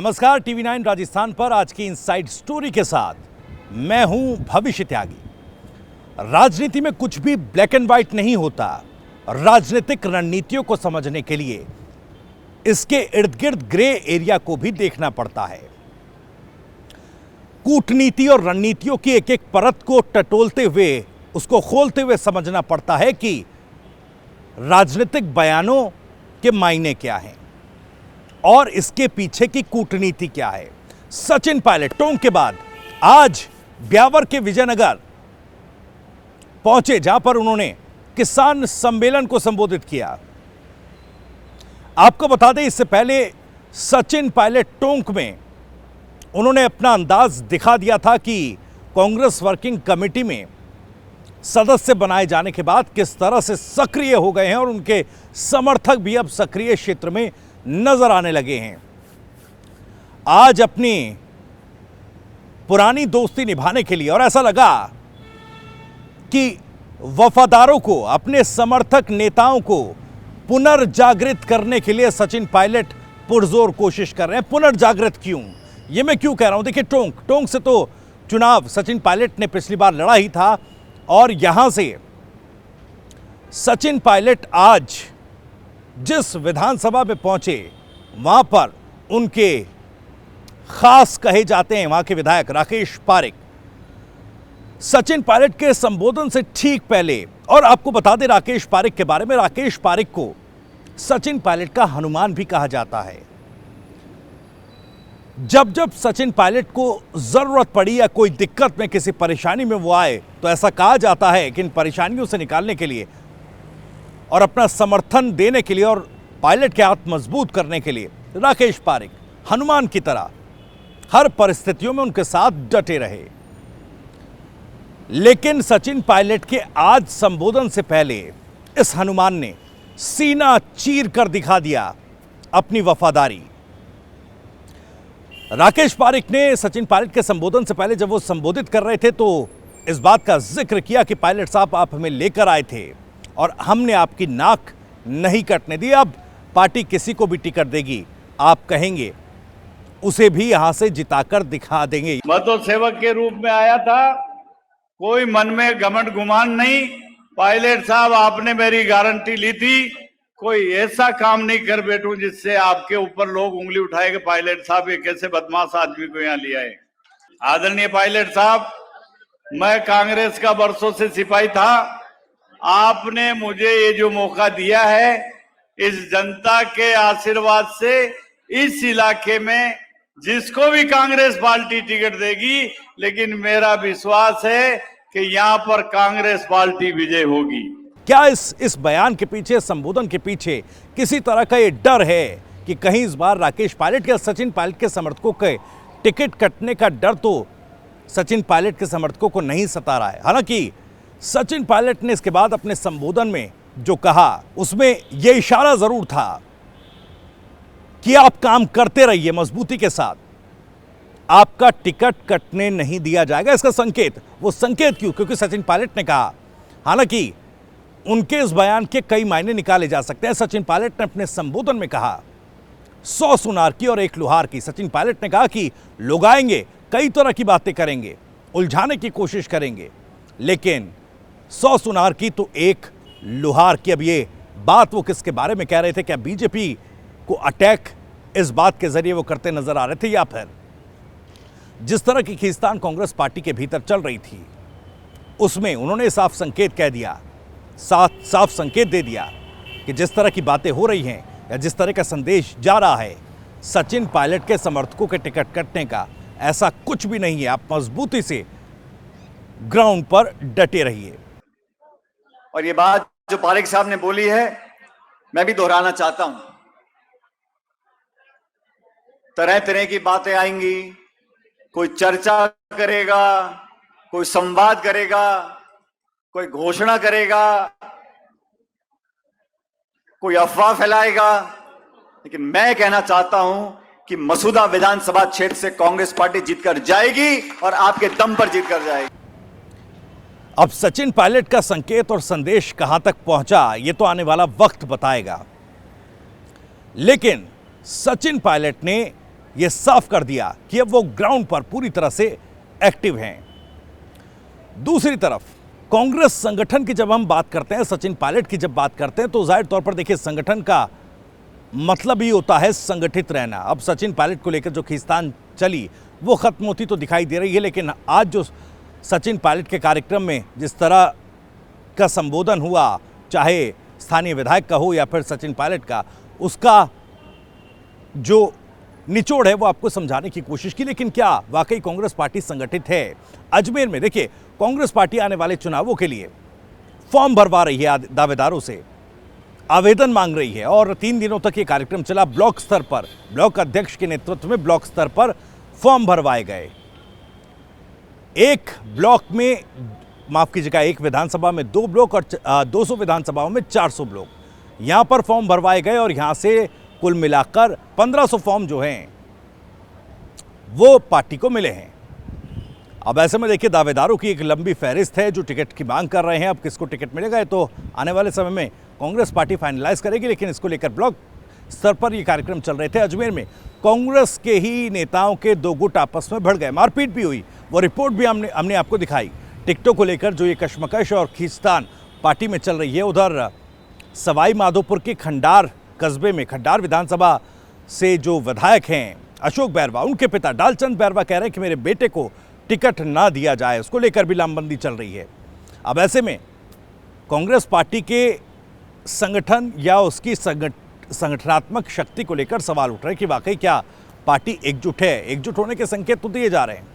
नमस्कार, टीवी 9 राजस्थान पर आज की इनसाइड स्टोरी के साथ मैं हूं भविष्य त्यागी। राजनीति में कुछ भी ब्लैक एंड व्हाइट नहीं होता। राजनीतिक रणनीतियों को समझने के लिए इसके इर्द गिर्द ग्रे एरिया को भी देखना पड़ता है। कूटनीति और रणनीतियों की एक एक परत को टटोलते हुए, उसको खोलते हुए समझना पड़ता है कि राजनीतिक बयानों के मायने क्या हैं और इसके पीछे की कूटनीति क्या है। सचिन पायलट टोंक के बाद आज ब्यावर के विजयनगर पहुंचे, जहां पर उन्होंने किसान सम्मेलन को संबोधित किया। आपको बता दें, इससे पहले सचिन पायलट टोंक में उन्होंने अपना अंदाज दिखा दिया था कि कांग्रेस वर्किंग कमेटी में सदस्य बनाए जाने के बाद किस तरह से सक्रिय हो गए हैं और उनके समर्थक भी अब सक्रिय क्षेत्र में नजर आने लगे हैं। आज अपनी पुरानी दोस्ती निभाने के लिए और ऐसा लगा कि वफादारों को, अपने समर्थक नेताओं को पुनर्जागृत करने के लिए सचिन पायलट पुरजोर कोशिश कर रहे हैं। पुनर्जागृत क्यों, ये मैं क्यों कह रहा हूं? देखिए, टोंक से तो चुनाव सचिन पायलट ने पिछली बार लड़ा ही था और यहां से सचिन पायलट आज जिस विधानसभा में पहुंचे, वहां पर उनके खास कहे जाते हैं वहां के विधायक राकेश पारिक। सचिन पायलट के संबोधन से ठीक पहले, और आपको बता दें राकेश पारिक के बारे में, राकेश पारिक को सचिन पायलट का हनुमान भी कहा जाता है। जब जब सचिन पायलट को जरूरत पड़ी या कोई दिक्कत में, किसी परेशानी में वो आए, तो ऐसा कहा जाता है कि इन परेशानियों से निकालने के लिए और अपना समर्थन देने के लिए और पायलट के हाथ मजबूत करने के लिए राकेश पारिक हनुमान की तरह हर परिस्थितियों में उनके साथ डटे रहे। लेकिन सचिन पायलट के आज संबोधन से पहले इस हनुमान ने सीना चीर कर दिखा दिया अपनी वफादारी। राकेश पारिक ने सचिन पायलट के संबोधन से पहले जब वो संबोधित कर रहे थे तो इस बात का जिक्र किया कि पायलट साहब, आप हमें लेकर आए थे और हमने आपकी नाक नहीं कटने दी। अब पार्टी किसी को भी टिकट देगी, आप कहेंगे उसे भी यहां से जिताकर दिखा देंगे। मैं तो सेवक के रूप में आया था, कोई मन में घमंड गुमान नहीं। पायलट साहब, आपने मेरी गारंटी ली थी, कोई ऐसा काम नहीं कर बैठूं जिससे आपके ऊपर लोग उंगली उठाए कि पायलट साहब ये कैसे बदमाश आदमी को यहाँ लिया है। आदरणीय पायलट साहब, मैं कांग्रेस का बरसों से सिपाही था। आपने मुझे ये जो मौका दिया है, इस जनता के आशीर्वाद से इस इलाके में जिसको भी कांग्रेस पार्टी टिकट देगी, लेकिन मेरा विश्वास है कि यहाँ पर कांग्रेस पार्टी विजय होगी। क्या इस बयान के पीछे, संबोधन के पीछे किसी तरह का ये डर है कि कहीं इस बार राकेश पायलट या सचिन पायलट के समर्थकों के टिकट कटने का डर तो सचिन पायलट के समर्थकों को नहीं सता रहा है? हालांकि सचिन पायलट ने इसके बाद अपने संबोधन में जो कहा, उसमें यह इशारा जरूर था कि आप काम करते रहिए मजबूती के साथ, आपका टिकट कटने नहीं दिया जाएगा। इसका संकेत, वो संकेत क्यों? क्योंकि सचिन पायलट ने कहा, हालांकि उनके इस बयान के कई मायने निकाले जा सकते हैं। सचिन पायलट ने अपने संबोधन में कहा 100 सुनार की और 1 लुहार की। सचिन पायलट ने कहा कि लोग आएंगे, कई तरह की बातें करेंगे, उलझाने की कोशिश करेंगे, लेकिन 100 सुनार की तो 1 लुहार की। अब ये बात वो किसके बारे में कह रहे थे? क्या बीजेपी को अटैक इस बात के जरिए वो करते नजर आ रहे थे, या फिर जिस तरह की खींचतान कांग्रेस पार्टी के भीतर चल रही थी उसमें उन्होंने साफ संकेत कह दिया, साफ संकेत दे दिया कि जिस तरह की बातें हो रही हैं या जिस तरह का संदेश जा रहा है सचिन पायलट के समर्थकों के टिकट कटने का, ऐसा कुछ भी नहीं है। आप मजबूती से ग्राउंड पर डटे रहिए। और ये बात जो पारिक साहब ने बोली है, मैं भी दोहराना चाहता हूं। तरह तरह की बातें आएंगी, कोई चर्चा करेगा, कोई संवाद करेगा, कोई घोषणा करेगा, कोई अफवाह फैलाएगा, लेकिन मैं कहना चाहता हूं कि मसूदा विधानसभा क्षेत्र से कांग्रेस पार्टी जीतकर जाएगी और आपके दम पर जीतकर जाएगी। अब सचिन पायलट का संकेत और संदेश कहां तक पहुंचा, यह तो आने वाला वक्त बताएगा। लेकिन सचिन पायलट ने यह साफ कर दिया कि अब वो ग्राउंड पर पूरी तरह से एक्टिव हैं। दूसरी तरफ कांग्रेस संगठन की जब हम बात करते हैं, सचिन पायलट की जब बात करते हैं, तो जाहिर तौर पर देखिए संगठन का मतलब ही होता है संगठित रहना। अब सचिन पायलट को लेकर जो खींचतान चली वो खत्म होती तो दिखाई दे रही है, लेकिन आज जो सचिन पायलट के कार्यक्रम में जिस तरह का संबोधन हुआ, चाहे स्थानीय विधायक का हो या फिर सचिन पायलट का, उसका जो निचोड़ है वो आपको समझाने की कोशिश की। लेकिन क्या वाकई कांग्रेस पार्टी संगठित है? अजमेर में देखिए कांग्रेस पार्टी आने वाले चुनावों के लिए फॉर्म भरवा रही है, दावेदारों से आवेदन मांग रही है और 3 दिनों तक ये कार्यक्रम चला। ब्लॉक स्तर पर ब्लॉक अध्यक्ष के नेतृत्व में ब्लॉक स्तर पर फॉर्म भरवाए गए। एक ब्लॉक में, माफ कीजिएगा, एक विधानसभा में 2 ब्लॉक और 200 विधानसभाओं में 400 ब्लॉक, यहां पर फॉर्म भरवाए गए और यहां से कुल मिलाकर 1500 फॉर्म जो हैं वो पार्टी को मिले हैं। अब ऐसे में देखिए दावेदारों की एक लंबी फहरिस्त है जो टिकट की मांग कर रहे हैं। अब किसको टिकट मिलेगा ये तो आने वाले समय में कांग्रेस पार्टी फाइनलाइज करेगी, लेकिन इसको लेकर ब्लॉक स्तर पर ये कार्यक्रम चल रहे थे। अजमेर में कांग्रेस के ही नेताओं के 2 गुट आपस में भिड़ गए, मारपीट भी हुई, वो रिपोर्ट भी हमने आपको दिखाई। टिकटों को लेकर जो ये कशमकश और खींचतान पार्टी में चल रही है, उधर सवाई माधोपुर के खंडार कस्बे में, खंडार विधानसभा से जो विधायक हैं अशोक बैरवा, उनके पिता डालचंद बैरवा कह रहे हैं कि मेरे बेटे को टिकट ना दिया जाए, उसको लेकर भी लामबंदी चल रही है। अब ऐसे में कांग्रेस पार्टी के संगठन या उसकी संगठनात्मक शक्ति को लेकर सवाल उठ रहे हैं कि वाकई क्या पार्टी एकजुट है? एकजुट होने के संकेत तो दिए जा रहे हैं,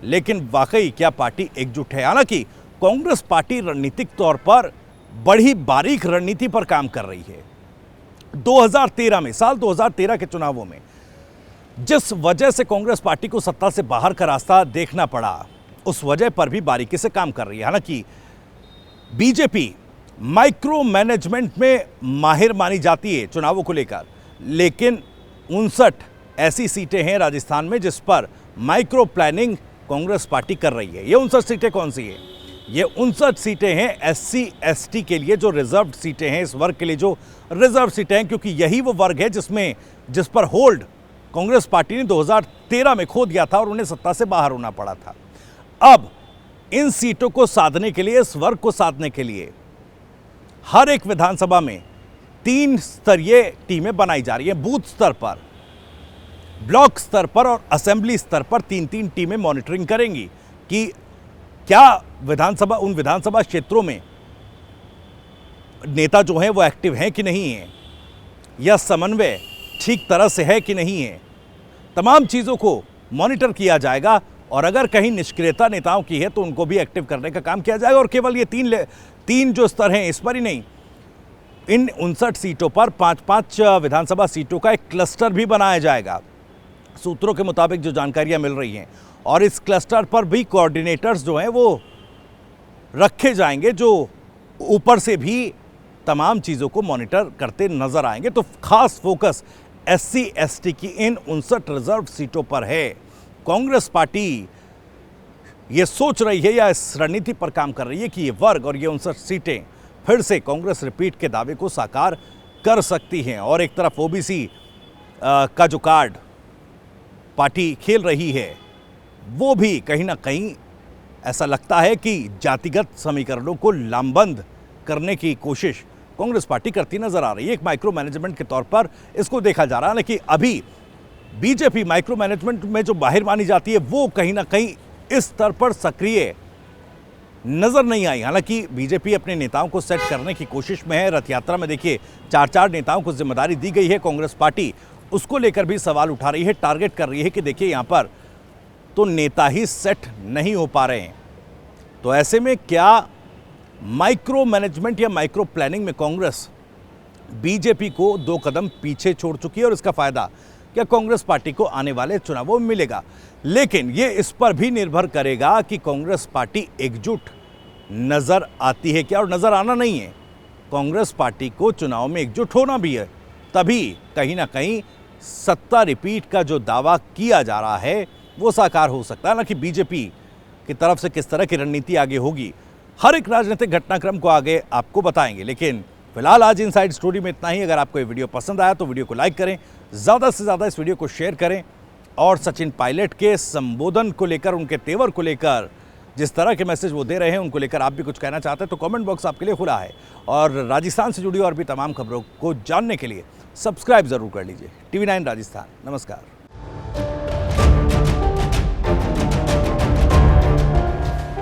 लेकिन वाकई क्या पार्टी एकजुट है? हालांकि कांग्रेस पार्टी रणनीतिक तौर पर बड़ी बारीक रणनीति पर काम कर रही है। 2013 में, साल 2013 के चुनावों में जिस वजह से कांग्रेस पार्टी को सत्ता से बाहर का रास्ता देखना पड़ा, उस वजह पर भी बारीकी से काम कर रही है। हालांकि बीजेपी माइक्रो मैनेजमेंट में माहिर मानी जाती है चुनावों को लेकर, लेकिन 59 ऐसी सीटें हैं राजस्थान में जिस पर माइक्रो प्लानिंग कांग्रेस पार्टी कर रही है। ये 59 सीटें कौन सी है? ये 59 सीटें हैं SC ST के लिए, जो रिजर्व सीटें हैं, इस वर्ग के लिए जो रिजर्व सीटें हैं, क्योंकि यही वो वर्ग है जिस पर होल्ड कांग्रेस पार्टी ने 2013 में खो दिया था और उन्हें सत्ता से बाहर होना पड़ा था। अब इन सीटों को साधने के लिए, इस वर्ग को साधने के लिए हर एक विधानसभा में 3 स्तरीय टीमें बनाई जा रही हैं। बूथ स्तर पर, ब्लॉक स्तर पर और असेंबली स्तर पर 3-3 टीमें मॉनिटरिंग करेंगी कि क्या उन विधानसभा क्षेत्रों में नेता जो हैं वो एक्टिव हैं कि नहीं है, या समन्वय ठीक तरह से है कि नहीं है। तमाम चीज़ों को मॉनिटर किया जाएगा और अगर कहीं निष्क्रियता नेताओं की है तो उनको भी एक्टिव करने का काम किया जाएगा। और केवल ये 3 जो स्तर हैं इस पर ही नहीं, इन 59 सीटों पर 5-5 विधानसभा सीटों का एक क्लस्टर भी बनाया जाएगा, सूत्रों के मुताबिक जो जानकारियां मिल रही हैं। और इस क्लस्टर पर भी कोऑर्डिनेटर्स जो हैं वो रखे जाएंगे जो ऊपर से भी तमाम चीज़ों को मॉनिटर करते नजर आएंगे। तो खास फोकस SC ST की इन 59 रिजर्व सीटों पर है। कांग्रेस पार्टी ये सोच रही है या इस रणनीति पर काम कर रही है कि ये वर्ग और ये 59 सीटें फिर से कांग्रेस रिपीट के दावे को साकार कर सकती हैं। और एक तरफ OBC का जो कार्ड पार्टी खेल रही है वो भी कहीं ना कहीं ऐसा लगता है कि जातिगत समीकरणों को लामबंद करने की कोशिश कांग्रेस पार्टी करती नजर आ रही है। एक माइक्रो मैनेजमेंट के तौर पर इसको देखा जा रहा है, लेकिन अभी बीजेपी माइक्रो मैनेजमेंट में जो बाहर मानी जाती है वो कहीं ना कहीं इस स्तर पर सक्रिय नजर नहीं आई। हालांकि बीजेपी अपने नेताओं को सेट करने की कोशिश में है। रथ यात्रा में देखिए 4-4 नेताओं को जिम्मेदारी दी गई है। कांग्रेस पार्टी उसको लेकर भी सवाल उठा रही है, टारगेट कर रही है कि देखिए यहां पर तो नेता ही सेट नहीं हो पा रहे हैं। तो ऐसे में क्या माइक्रो मैनेजमेंट या माइक्रो प्लानिंग में कांग्रेस बीजेपी को 2 कदम पीछे छोड़ चुकी है और इसका फायदा क्या कांग्रेस पार्टी को आने वाले चुनावों में मिलेगा? लेकिन ये इस पर भी निर्भर करेगा कि कांग्रेस पार्टी एकजुट नजर आती है क्या, और नजर आना नहीं है, कांग्रेस पार्टी को चुनाव में एकजुट होना भी है, तभी कहीं ना कहीं सत्ता रिपीट का जो दावा किया जा रहा है वो साकार हो सकता है। ना कि बीजेपी की तरफ से किस तरह की रणनीति आगे होगी, हर एक राजनीतिक घटनाक्रम को आगे आपको बताएंगे। लेकिन फिलहाल आज इनसाइड स्टोरी में इतना ही। अगर आपको ये वीडियो पसंद आया तो वीडियो को लाइक करें, ज़्यादा से ज़्यादा इस वीडियो को शेयर करें और सचिन पायलट के संबोधन को लेकर, उनके तेवर को लेकर, जिस तरह के मैसेज वो दे रहे हैं, उनको लेकर आप भी कुछ कहना चाहते हैं तो कमेंट बॉक्स आपके लिए खुला है। और राजस्थान से जुड़ी और भी तमाम खबरों को जानने के लिए सब्सक्राइब जरूर कर लीजिए। TV9 राजस्थान। नमस्कार।